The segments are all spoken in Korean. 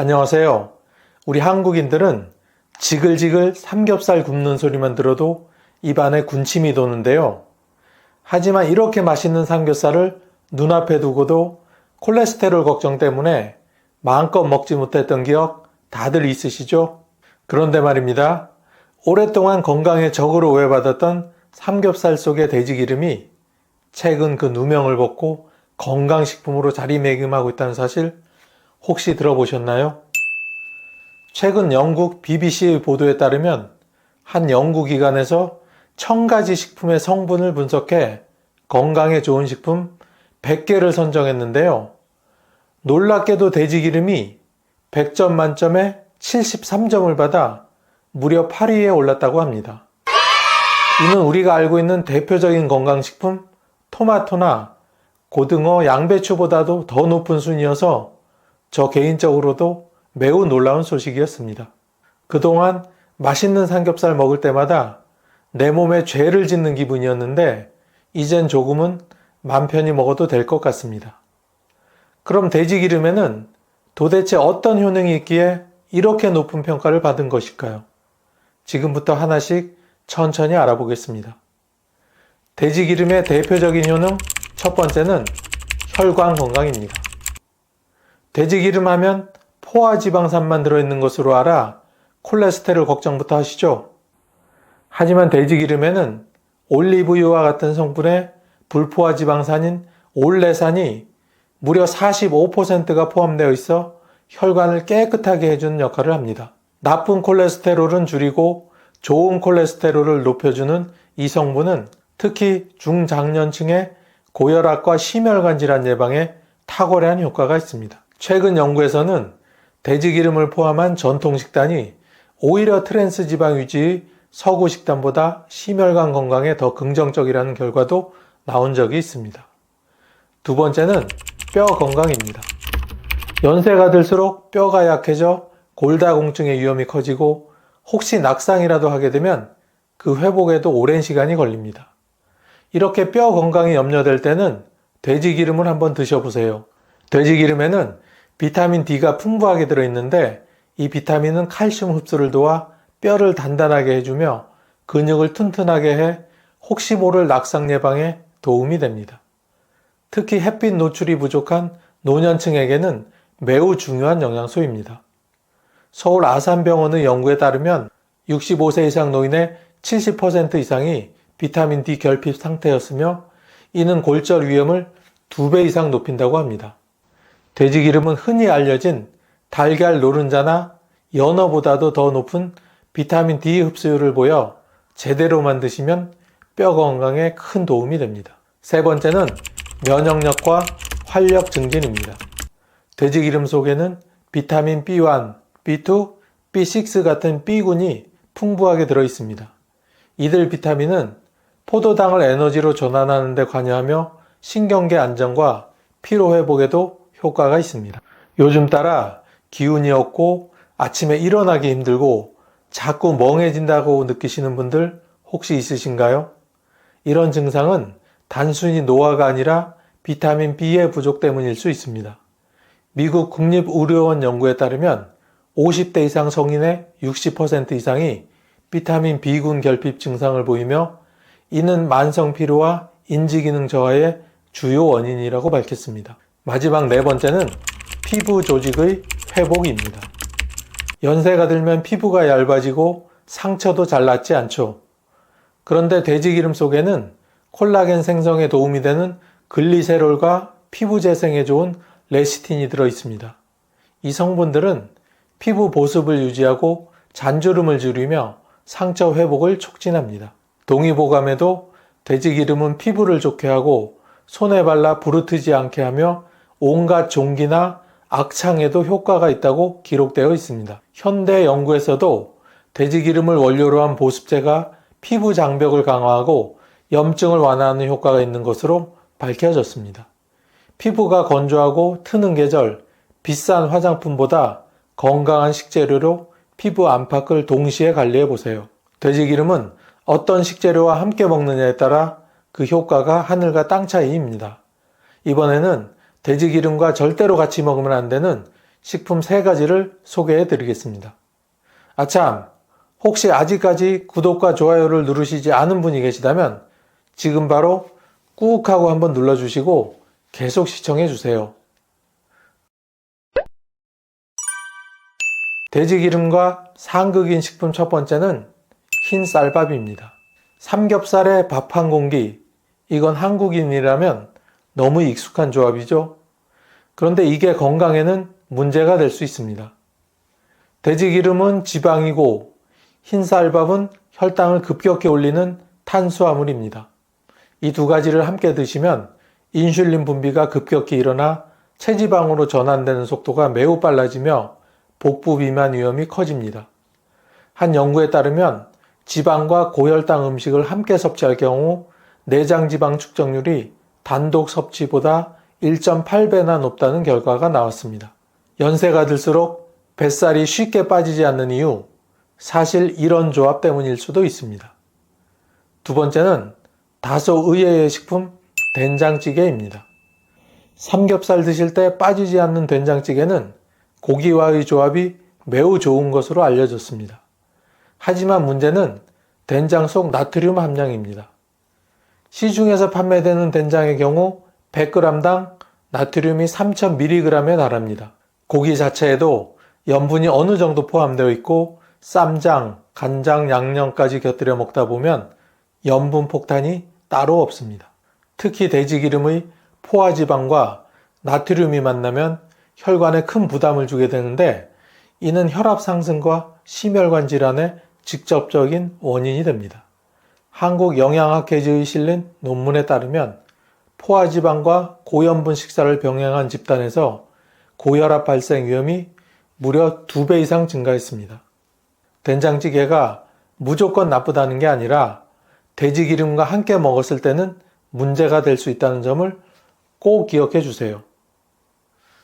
안녕하세요. 우리 한국인들은 지글지글 삼겹살 굽는 소리만 들어도 입안에 군침이 도는데요. 하지만 이렇게 맛있는 삼겹살을 눈앞에 두고도 콜레스테롤 걱정 때문에 마음껏 먹지 못했던 기억 다들 있으시죠? 그런데 말입니다. 오랫동안 건강에 적으로 오해받았던 삼겹살 속의 돼지기름이 최근 그 누명을 벗고 건강식품으로 자리매김하고 있다는 사실 혹시 들어보셨나요? 최근 영국 BBC의 보도에 따르면 한 연구기관에서 1000가지 식품의 성분을 분석해 건강에 좋은 식품 100개를 선정했는데요. 놀랍게도 돼지기름이 100점 만점에 73점을 받아 무려 8위에 올랐다고 합니다. 이는 우리가 알고 있는 대표적인 건강식품 토마토나 고등어, 양배추보다도 더 높은 순위여서 저 개인적으로도 매우 놀라운 소식이었습니다. 그동안 맛있는 삼겹살 먹을 때마다 내 몸에 죄를 짓는 기분이었는데 이젠 조금은 맘 편히 먹어도 될 것 같습니다. 그럼 돼지기름에는 도대체 어떤 효능이 있기에 이렇게 높은 평가를 받은 것일까요? 지금부터 하나씩 천천히 알아보겠습니다. 돼지기름의 대표적인 효능 첫 번째는 혈관 건강입니다. 돼지기름 하면 포화지방산만 들어있는 것으로 알아 콜레스테롤 걱정부터 하시죠? 하지만 돼지기름에는 올리브유와 같은 성분의 불포화지방산인 올레산이 무려 45%가 포함되어 있어 혈관을 깨끗하게 해주는 역할을 합니다. 나쁜 콜레스테롤은 줄이고 좋은 콜레스테롤을 높여주는 이 성분은 특히 중장년층의 고혈압과 심혈관 질환 예방에 탁월한 효과가 있습니다. 최근 연구에서는 돼지기름을 포함한 전통 식단이 오히려 트랜스 지방 위주의 서구 식단보다 심혈관 건강에 더 긍정적이라는 결과도 나온 적이 있습니다. 두 번째는 뼈 건강입니다. 연세가 들수록 뼈가 약해져 골다공증의 위험이 커지고 혹시 낙상이라도 하게 되면 그 회복에도 오랜 시간이 걸립니다. 이렇게 뼈 건강이 염려될 때는 돼지기름을 한번 드셔보세요. 돼지기름에는 비타민 D가 풍부하게 들어있는데 이 비타민은 칼슘 흡수를 도와 뼈를 단단하게 해주며 근육을 튼튼하게 해 혹시 모를 낙상 예방에 도움이 됩니다. 특히 햇빛 노출이 부족한 노년층에게는 매우 중요한 영양소입니다. 서울 아산병원의 연구에 따르면 65세 이상 노인의 70% 이상이 비타민 D 결핍 상태였으며 이는 골절 위험을 2배 이상 높인다고 합니다. 돼지기름은 흔히 알려진 달걀 노른자나 연어보다도 더 높은 비타민 D 흡수율을 보여 제대로만 드시면 뼈 건강에 큰 도움이 됩니다. 세 번째는 면역력과 활력 증진입니다. 돼지기름 속에는 비타민 B1, B2, B6 같은 B군이 풍부하게 들어있습니다. 이들 비타민은 포도당을 에너지로 전환하는 데 관여하며 신경계 안정과 피로 회복에도 효과가 있습니다. 요즘 따라 기운이 없고 아침에 일어나기 힘들고 자꾸 멍해진다고 느끼시는 분들 혹시 있으신가요? 이런 증상은 단순히 노화가 아니라 비타민 B의 부족 때문일 수 있습니다. 미국 국립의료원 연구에 따르면 50대 이상 성인의 60% 이상이 비타민 B군 결핍 증상을 보이며 이는 만성 피로와 인지기능 저하의 주요 원인이라고 밝혔습니다. 마지막 네 번째는 피부 조직의 회복입니다. 연세가 들면 피부가 얇아지고 상처도 잘 낫지 않죠. 그런데 돼지기름 속에는 콜라겐 생성에 도움이 되는 글리세롤과 피부 재생에 좋은 레시틴이 들어있습니다. 이 성분들은 피부 보습을 유지하고 잔주름을 줄이며 상처 회복을 촉진합니다. 동의보감에도 돼지기름은 피부를 좋게 하고 손에 발라 부르트지 않게 하며 온갖 종기나 악창에도 효과가 있다고 기록되어 있습니다. 현대 연구에서도 돼지기름을 원료로 한 보습제가 피부 장벽을 강화하고 염증을 완화하는 효과가 있는 것으로 밝혀졌습니다. 피부가 건조하고 트는 계절, 비싼 화장품보다 건강한 식재료로 피부 안팎을 동시에 관리해 보세요. 돼지기름은 어떤 식재료와 함께 먹느냐에 따라 그 효과가 하늘과 땅 차이입니다. 이번에는 돼지기름과 절대로 같이 먹으면 안 되는 식품 3가지를 소개해 드리겠습니다. 아참, 혹시 아직까지 구독과 좋아요를 누르시지 않은 분이 계시다면 지금 바로 꾹 하고 한번 눌러주시고 계속 시청해 주세요. 돼지기름과 상극인 식품 첫 번째는 흰 쌀밥입니다. 삼겹살에 밥 한 공기, 이건 한국인이라면 너무 익숙한 조합이죠. 그런데 이게 건강에는 문제가 될 수 있습니다. 돼지기름은 지방이고 흰 쌀밥은 혈당을 급격히 올리는 탄수화물입니다. 이 2가지를 함께 드시면 인슐린 분비가 급격히 일어나 체지방으로 전환되는 속도가 매우 빨라지며 복부 비만 위험이 커집니다. 한 연구에 따르면 지방과 고혈당 음식을 함께 섭취할 경우 내장 지방 축적률이 단독 섭취보다 1.8배나 높다는 결과가 나왔습니다. 연세가 들수록 뱃살이 쉽게 빠지지 않는 이유, 사실 이런 조합 때문일 수도 있습니다. 두 번째는 다소 의외의 식품, 된장찌개입니다. 삼겹살 드실 때 빠지지 않는 된장찌개는 고기와의 조합이 매우 좋은 것으로 알려졌습니다. 하지만 문제는 된장 속 나트륨 함량입니다. 시중에서 판매되는 된장의 경우 100g당 나트륨이 3000mg에 달합니다. 고기 자체에도 염분이 어느 정도 포함되어 있고 쌈장, 간장, 양념까지 곁들여 먹다 보면 염분 폭탄이 따로 없습니다. 특히 돼지기름의 포화지방과 나트륨이 만나면 혈관에 큰 부담을 주게 되는데 이는 혈압 상승과 심혈관 질환의 직접적인 원인이 됩니다. 한국영양학회지에 실린 논문에 따르면 포화지방과 고염분 식사를 병행한 집단에서 고혈압 발생 위험이 무려 2배 이상 증가했습니다. 된장찌개가 무조건 나쁘다는 게 아니라 돼지기름과 함께 먹었을 때는 문제가 될 수 있다는 점을 꼭 기억해 주세요.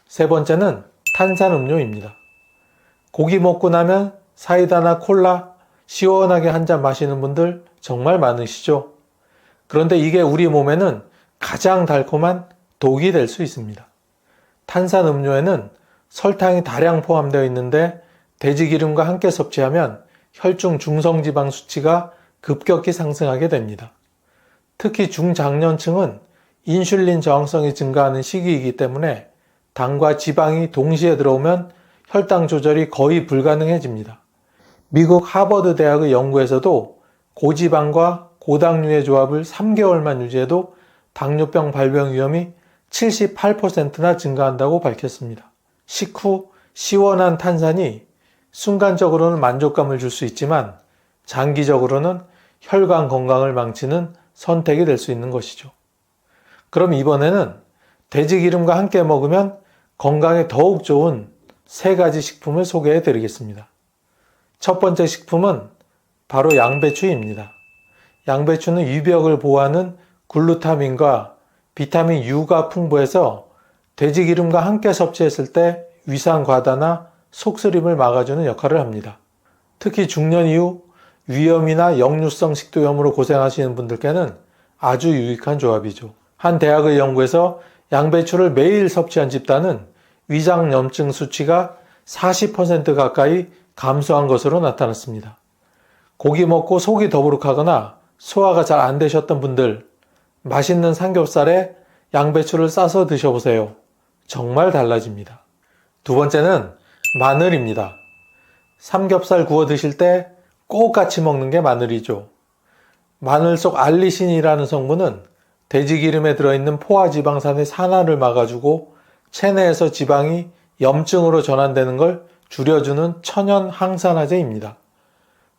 세 번째는 탄산음료입니다. 고기 먹고 나면 사이다나 콜라 시원하게 한 잔 마시는 분들 정말 많으시죠? 그런데 이게 우리 몸에는 가장 달콤한 독이 될 수 있습니다. 탄산음료에는 설탕이 다량 포함되어 있는데 돼지기름과 함께 섭취하면 혈중 중성지방 수치가 급격히 상승하게 됩니다. 특히 중장년층은 인슐린 저항성이 증가하는 시기이기 때문에 당과 지방이 동시에 들어오면 혈당 조절이 거의 불가능해집니다. 미국 하버드 대학의 연구에서도 고지방과 고당류의 조합을 3개월만 유지해도 당뇨병 발병 위험이 78%나 증가한다고 밝혔습니다. 식후 시원한 탄산이 순간적으로는 만족감을 줄 수 있지만 장기적으로는 혈관 건강을 망치는 선택이 될 수 있는 것이죠. 그럼 이번에는 돼지기름과 함께 먹으면 건강에 더욱 좋은 3가지 식품을 소개해 드리겠습니다. 첫 번째 식품은 바로 양배추입니다. 양배추는 위벽을 보호하는 글루타민과 비타민 U가 풍부해서 돼지기름과 함께 섭취했을 때 위산 과다나 속쓰림을 막아주는 역할을 합니다. 특히 중년 이후 위염이나 역류성 식도염으로 고생하시는 분들께는 아주 유익한 조합이죠. 한 대학의 연구에서 양배추를 매일 섭취한 집단은 위장염증 수치가 40% 가까이 감소한 것으로 나타났습니다. 고기 먹고 속이 더부룩하거나 소화가 잘 안 되셨던 분들, 맛있는 삼겹살에 양배추를 싸서 드셔보세요. 정말 달라집니다. 두 번째는 마늘입니다. 삼겹살 구워 드실 때 꼭 같이 먹는 게 마늘이죠. 마늘 속 알리신이라는 성분은 돼지기름에 들어있는 포화지방산의 산화를 막아주고 체내에서 지방이 염증으로 전환되는 걸 줄여주는 천연 항산화제입니다.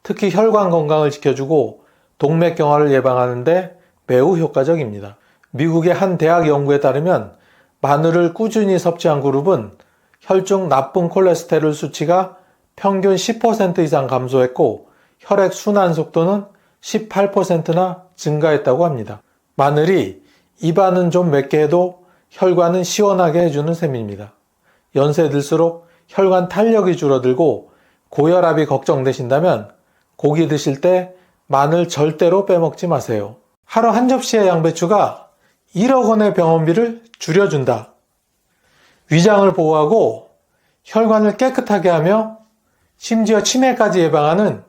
특히 혈관 건강을 지켜주고 동맥경화를 예방하는데 매우 효과적입니다. 미국의 한 대학 연구에 따르면 마늘을 꾸준히 섭취한 그룹은 혈중 나쁜 콜레스테롤 수치가 평균 10% 이상 감소했고 혈액 순환 속도는 18%나 증가했다고 합니다. 마늘이 입안은 좀 맵게 해도 혈관은 시원하게 해주는 셈입니다. 연세 들수록 혈관 탄력이 줄어들고 고혈압이 걱정되신다면 고기 드실 때 마늘 절대로 빼먹지 마세요. 하루 한 접시의 양배추가 1억 원의 병원비를 줄여준다. 위장을 보호하고 혈관을 깨끗하게 하며 심지어 치매까지 예방하는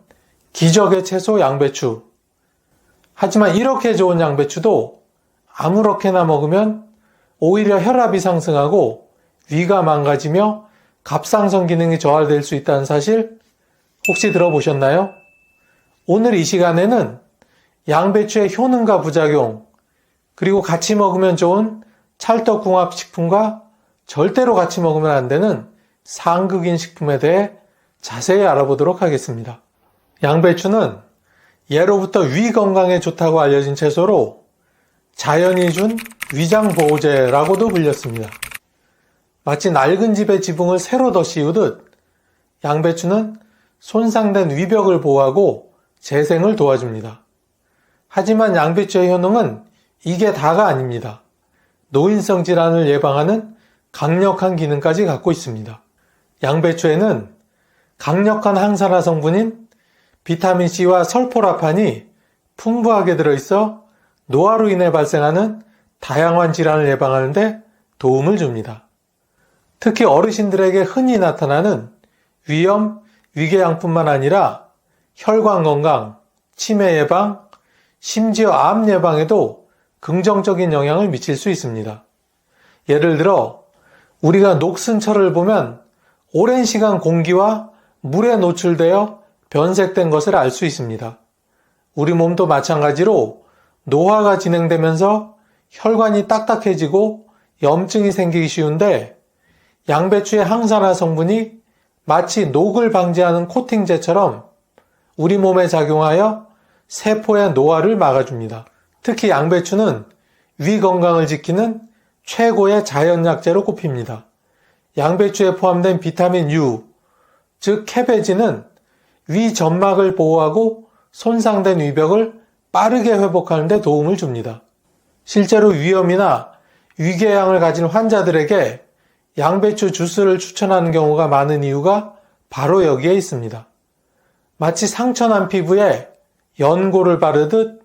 기적의 채소 양배추. 하지만 이렇게 좋은 양배추도 아무렇게나 먹으면 오히려 혈압이 상승하고 위가 망가지며 갑상선 기능이 저하될 수 있다는 사실 혹시 들어보셨나요? 오늘 이 시간에는 양배추의 효능과 부작용, 그리고 같이 먹으면 좋은 찰떡궁합식품과 절대로 같이 먹으면 안 되는 상극인 식품에 대해 자세히 알아보도록 하겠습니다. 양배추는 예로부터 위 건강에 좋다고 알려진 채소로 자연이 준 위장보호제라고도 불렸습니다. 마치 낡은 집의 지붕을 새로 덧씌우듯 양배추는 손상된 위벽을 보호하고 재생을 도와줍니다. 하지만 양배추의 효능은 이게 다가 아닙니다. 노인성 질환을 예방하는 강력한 기능까지 갖고 있습니다. 양배추에는 강력한 항산화 성분인 비타민C와 설포라판이 풍부하게 들어있어 노화로 인해 발생하는 다양한 질환을 예방하는 데 도움을 줍니다. 특히 어르신들에게 흔히 나타나는 위염, 위궤양뿐만 아니라 혈관 건강, 치매 예방, 심지어 암 예방에도 긍정적인 영향을 미칠 수 있습니다. 예를 들어 우리가 녹슨 철을 보면 오랜 시간 공기와 물에 노출되어 변색된 것을 알 수 있습니다. 우리 몸도 마찬가지로 노화가 진행되면서 혈관이 딱딱해지고 염증이 생기기 쉬운데 양배추의 항산화 성분이 마치 녹을 방지하는 코팅제처럼 우리 몸에 작용하여 세포의 노화를 막아줍니다. 특히 양배추는 위 건강을 지키는 최고의 자연약재로 꼽힙니다. 양배추에 포함된 비타민 U, 즉 캐베진은 위 점막을 보호하고 손상된 위벽을 빠르게 회복하는 데 도움을 줍니다. 실제로 위염이나 위궤양을 가진 환자들에게 양배추 주스를 추천하는 경우가 많은 이유가 바로 여기에 있습니다. 마치 상처난 피부에 연고를 바르듯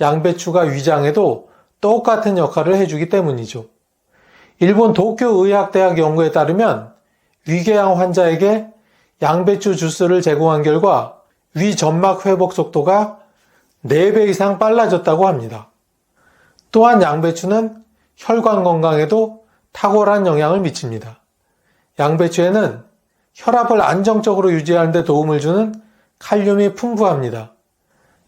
양배추가 위장에도 똑같은 역할을 해주기 때문이죠. 일본 도쿄의학대학 연구에 따르면 위궤양 환자에게 양배추 주스를 제공한 결과 위 점막 회복 속도가 4배 이상 빨라졌다고 합니다. 또한 양배추는 혈관 건강에도 탁월한 영향을 미칩니다. 양배추에는 혈압을 안정적으로 유지하는 데 도움을 주는 칼륨이 풍부합니다.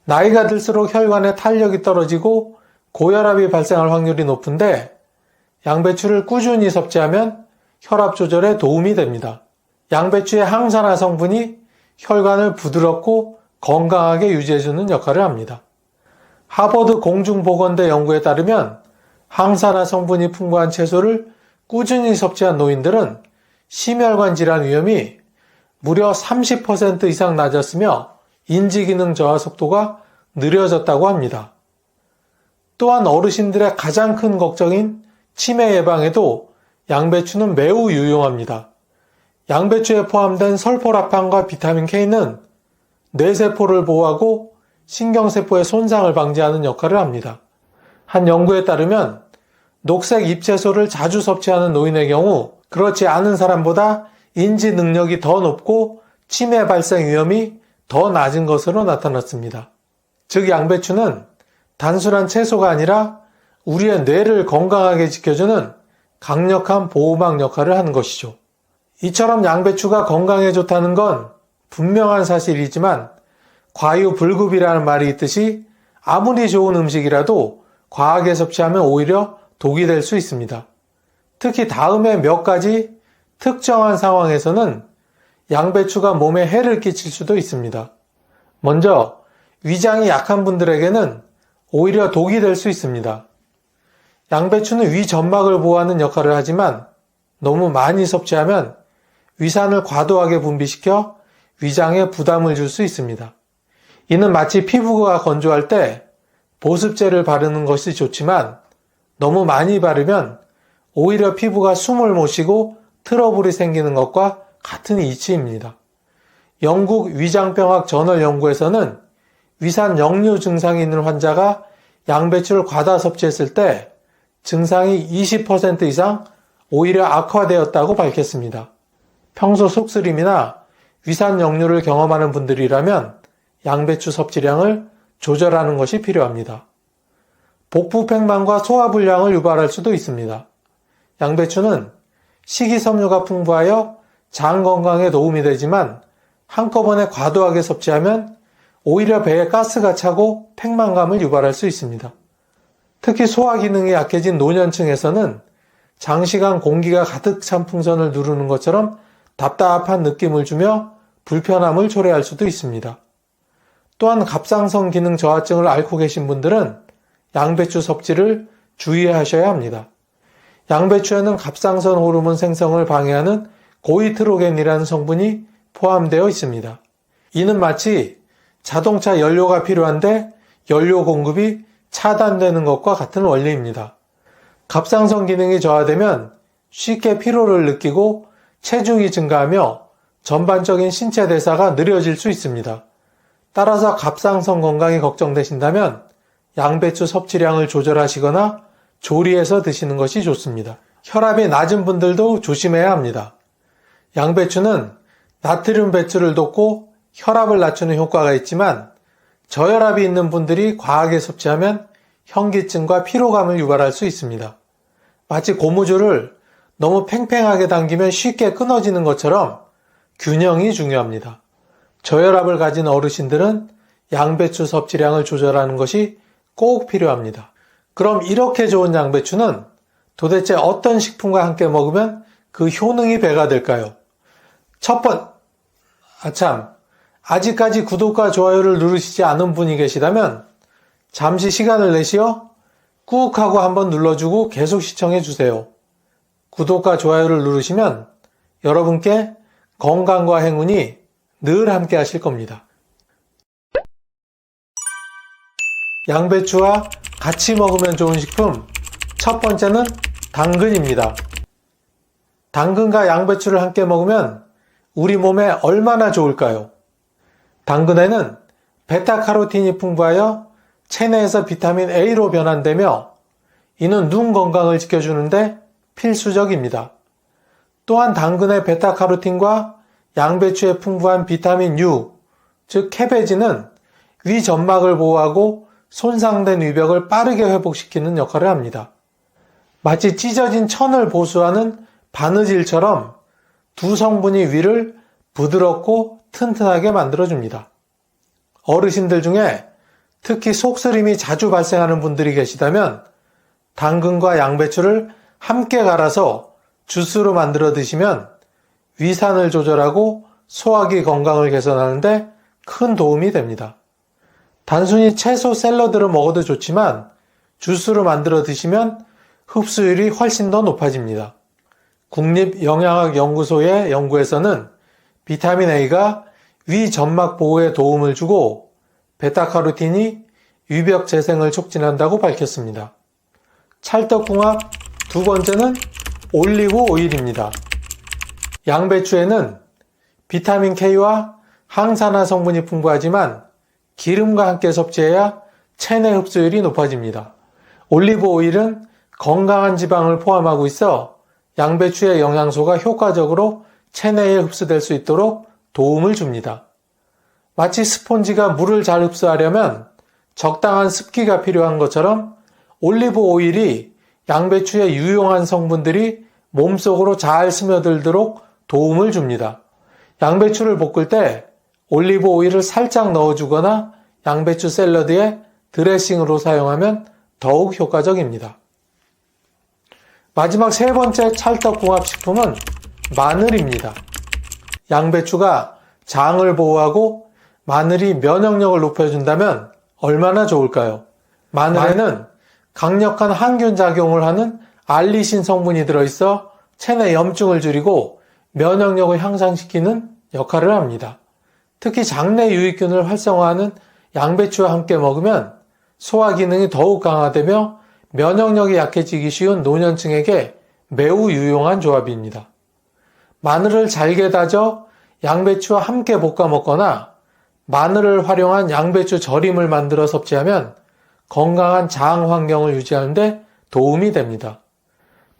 나이가 들수록 혈관의 탄력이 떨어지고 고혈압이 발생할 확률이 높은데 양배추를 꾸준히 섭취하면 혈압 조절에 도움이 됩니다. 양배추의 항산화 성분이 혈관을 부드럽고 건강하게 유지해주는 역할을 합니다. 하버드 공중보건대 연구에 따르면 항산화 성분이 풍부한 채소를 꾸준히 섭취한 노인들은 심혈관 질환 위험이 무려 30% 이상 낮았으며 인지기능 저하 속도가 느려졌다고 합니다. 또한 어르신들의 가장 큰 걱정인 치매 예방에도 양배추는 매우 유용합니다. 양배추에 포함된 설포라판과 비타민 K는 뇌세포를 보호하고 신경세포의 손상을 방지하는 역할을 합니다. 한 연구에 따르면 녹색 잎채소를 자주 섭취하는 노인의 경우 그렇지 않은 사람보다 인지 능력이 더 높고 치매 발생 위험이 더 낮은 것으로 나타났습니다. 즉 양배추는 단순한 채소가 아니라 우리의 뇌를 건강하게 지켜주는 강력한 보호막 역할을 하는 것이죠. 이처럼 양배추가 건강에 좋다는 건 분명한 사실이지만 과유불급이라는 말이 있듯이 아무리 좋은 음식이라도 과하게 섭취하면 오히려 독이 될 수 있습니다. 특히 다음에 몇 가지 특정한 상황에서는 양배추가 몸에 해를 끼칠 수도 있습니다. 먼저 위장이 약한 분들에게는 오히려 독이 될 수 있습니다. 양배추는 위 점막을 보호하는 역할을 하지만 너무 많이 섭취하면 위산을 과도하게 분비시켜 위장에 부담을 줄 수 있습니다. 이는 마치 피부가 건조할 때 보습제를 바르는 것이 좋지만 너무 많이 바르면 오히려 피부가 숨을 못 쉬고 트러블이 생기는 것과 같은 이치입니다. 영국 위장병학 저널 연구에서는 위산 역류 증상이 있는 환자가 양배추를 과다 섭취했을 때 증상이 20% 이상 오히려 악화되었다고 밝혔습니다. 평소 속쓰림이나 위산 역류를 경험하는 분들이라면 양배추 섭취량을 조절하는 것이 필요합니다. 복부 팽만과 소화불량을 유발할 수도 있습니다. 양배추는 식이섬유가 풍부하여 장 건강에 도움이 되지만 한꺼번에 과도하게 섭취하면 오히려 배에 가스가 차고 팽만감을 유발할 수 있습니다. 특히 소화 기능이 약해진 노년층에서는 장시간 공기가 가득 찬 풍선을 누르는 것처럼 답답한 느낌을 주며 불편함을 초래할 수도 있습니다. 또한 갑상선 기능 저하증을 앓고 계신 분들은 양배추 섭취를 주의하셔야 합니다. 양배추에는 갑상선 호르몬 생성을 방해하는 고이트로겐이라는 성분이 포함되어 있습니다. 이는 마치 자동차 연료가 필요한데 연료 공급이 차단되는 것과 같은 원리입니다. 갑상선 기능이 저하되면 쉽게 피로를 느끼고 체중이 증가하며 전반적인 신체 대사가 느려질 수 있습니다. 따라서 갑상선 건강이 걱정되신다면 양배추 섭취량을 조절하시거나 조리해서 드시는 것이 좋습니다. 혈압이 낮은 분들도 조심해야 합니다. 양배추는 나트륨 배출을 돕고 혈압을 낮추는 효과가 있지만 저혈압이 있는 분들이 과하게 섭취하면 현기증과 피로감을 유발할 수 있습니다. 마치 고무줄을 너무 팽팽하게 당기면 쉽게 끊어지는 것처럼 균형이 중요합니다. 저혈압을 가진 어르신들은 양배추 섭취량을 조절하는 것이 꼭 필요합니다. 그럼 이렇게 좋은 양배추는 도대체 어떤 식품과 함께 먹으면 그 효능이 배가 될까요? 아직까지 구독과 좋아요를 누르시지 않은 분이 계시다면 잠시 시간을 내시어 꾹 하고 한번 눌러주고 계속 시청해 주세요. 구독과 좋아요를 누르시면 여러분께 건강과 행운이 늘 함께 하실 겁니다. 양배추와 같이 먹으면 좋은 식품 첫 번째는 당근입니다. 당근과 양배추를 함께 먹으면 우리 몸에 얼마나 좋을까요? 당근에는 베타카로틴이 풍부하여 체내에서 비타민 A로 변환되며 이는 눈 건강을 지켜주는데 필수적입니다. 또한 당근의 베타카로틴과 양배추에 풍부한 비타민 U, 즉 캐베진은 위 점막을 보호하고 손상된 위벽을 빠르게 회복시키는 역할을 합니다. 마치 찢어진 천을 보수하는 바느질처럼 두 성분이 위를 부드럽고 튼튼하게 만들어줍니다. 어르신들 중에 특히 속쓰림이 자주 발생하는 분들이 계시다면 당근과 양배추를 함께 갈아서 주스로 만들어 드시면 위산을 조절하고 소화기 건강을 개선하는데 큰 도움이 됩니다. 단순히 채소 샐러드를 먹어도 좋지만 주스로 만들어 드시면 흡수율이 훨씬 더 높아집니다. 국립영양학연구소의 연구에서는 비타민 A가 위 점막 보호에 도움을 주고 베타카로틴이 위벽 재생을 촉진한다고 밝혔습니다. 찰떡궁합 두 번째는 올리브 오일입니다. 양배추에는 비타민 K와 항산화 성분이 풍부하지만 기름과 함께 섭취해야 체내 흡수율이 높아집니다. 올리브 오일은 건강한 지방을 포함하고 있어 양배추의 영양소가 효과적으로 체내에 흡수될 수 있도록 도움을 줍니다. 마치 스폰지가 물을 잘 흡수하려면 적당한 습기가 필요한 것처럼 올리브 오일이 양배추의 유용한 성분들이 몸속으로 잘 스며들도록 도움을 줍니다. 양배추를 볶을 때 올리브 오일을 살짝 넣어주거나 양배추 샐러드에 드레싱으로 사용하면 더욱 효과적입니다. 마지막 세 번째 찰떡궁합식품은 마늘입니다. 양배추가 장을 보호하고 마늘이 면역력을 높여준다면 얼마나 좋을까요? 마늘에는 강력한 항균 작용을 하는 알리신 성분이 들어있어 체내 염증을 줄이고 면역력을 향상시키는 역할을 합니다. 특히 장내 유익균을 활성화하는 양배추와 함께 먹으면 소화 기능이 더욱 강화되며 면역력이 약해지기 쉬운 노년층에게 매우 유용한 조합입니다. 마늘을 잘게 다져 양배추와 함께 볶아 먹거나 마늘을 활용한 양배추 절임을 만들어 섭취하면 건강한 장 환경을 유지하는 데 도움이 됩니다.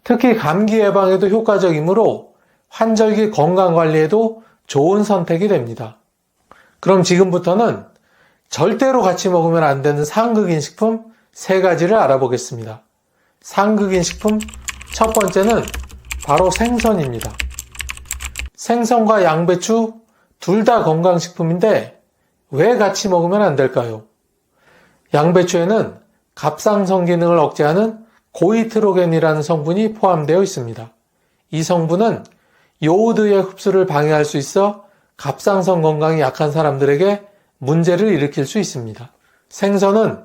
특히 감기 예방에도 효과적이므로 환절기 건강관리에도 좋은 선택이 됩니다. 그럼 지금부터는 절대로 같이 먹으면 안 되는 상극인 식품 3가지를 알아보겠습니다. 상극인 식품 첫 번째는 바로 생선입니다. 생선과 양배추 둘 다 건강식품인데 왜 같이 먹으면 안 될까요? 양배추에는 갑상선 기능을 억제하는 고이트로겐이라는 성분이 포함되어 있습니다. 이 성분은 요오드의 흡수를 방해할 수 있어 갑상선 건강이 약한 사람들에게 문제를 일으킬 수 있습니다. 생선은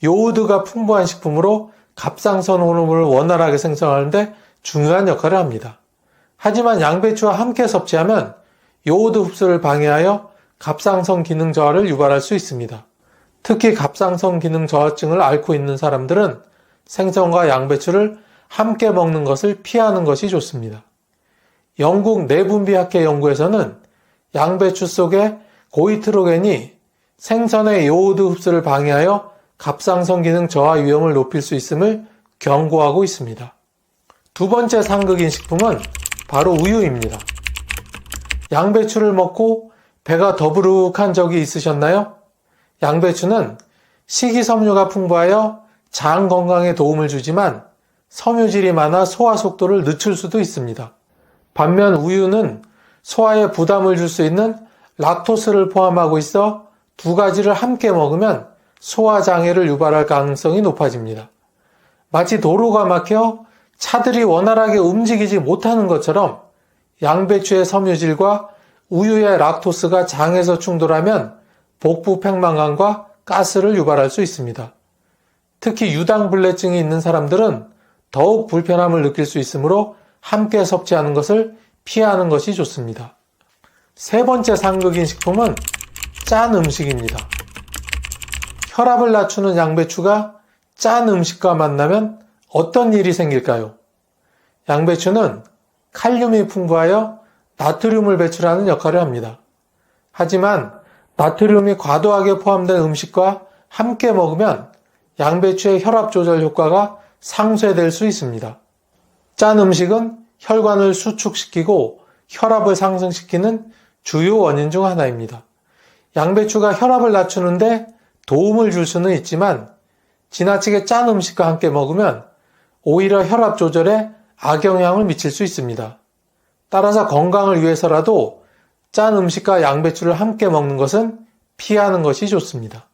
요오드가 풍부한 식품으로 갑상선 호르몬을 원활하게 생성하는데 중요한 역할을 합니다. 하지만 양배추와 함께 섭취하면 요오드 흡수를 방해하여 갑상선 기능 저하를 유발할 수 있습니다. 특히 갑상선 기능 저하증을 앓고 있는 사람들은 생선과 양배추를 함께 먹는 것을 피하는 것이 좋습니다. 영국 내분비학회 연구에서는 양배추 속의 고이트로겐이 생선의 요오드 흡수를 방해하여 갑상선 기능 저하 위험을 높일 수 있음을 경고하고 있습니다. 두 번째 상극인 식품은 바로 우유입니다. 양배추를 먹고 배가 더부룩한 적이 있으셨나요? 양배추는 식이섬유가 풍부하여 장 건강에 도움을 주지만 섬유질이 많아 소화 속도를 늦출 수도 있습니다. 반면 우유는 소화에 부담을 줄 수 있는 락토스를 포함하고 있어 두 가지를 함께 먹으면 소화 장애를 유발할 가능성이 높아집니다. 마치 도로가 막혀 차들이 원활하게 움직이지 못하는 것처럼 양배추의 섬유질과 우유의 락토스가 장에서 충돌하면 복부 팽만감과 가스를 유발할 수 있습니다. 특히 유당불내증이 있는 사람들은 더욱 불편함을 느낄 수 있으므로 함께 섭취하는 것을 피하는 것이 좋습니다. 세 번째 상극인 식품은 짠 음식입니다. 혈압을 낮추는 양배추가 짠 음식과 만나면 어떤 일이 생길까요? 양배추는 칼륨이 풍부하여 나트륨을 배출하는 역할을 합니다. 하지만 나트륨이 과도하게 포함된 음식과 함께 먹으면 양배추의 혈압 조절 효과가 상쇄될 수 있습니다. 짠 음식은 혈관을 수축시키고 혈압을 상승시키는 주요 원인 중 하나입니다. 양배추가 혈압을 낮추는데 도움을 줄 수는 있지만 지나치게 짠 음식과 함께 먹으면 오히려 혈압 조절에 악영향을 미칠 수 있습니다. 따라서 건강을 위해서라도 짠 음식과 양배추를 함께 먹는 것은 피하는 것이 좋습니다.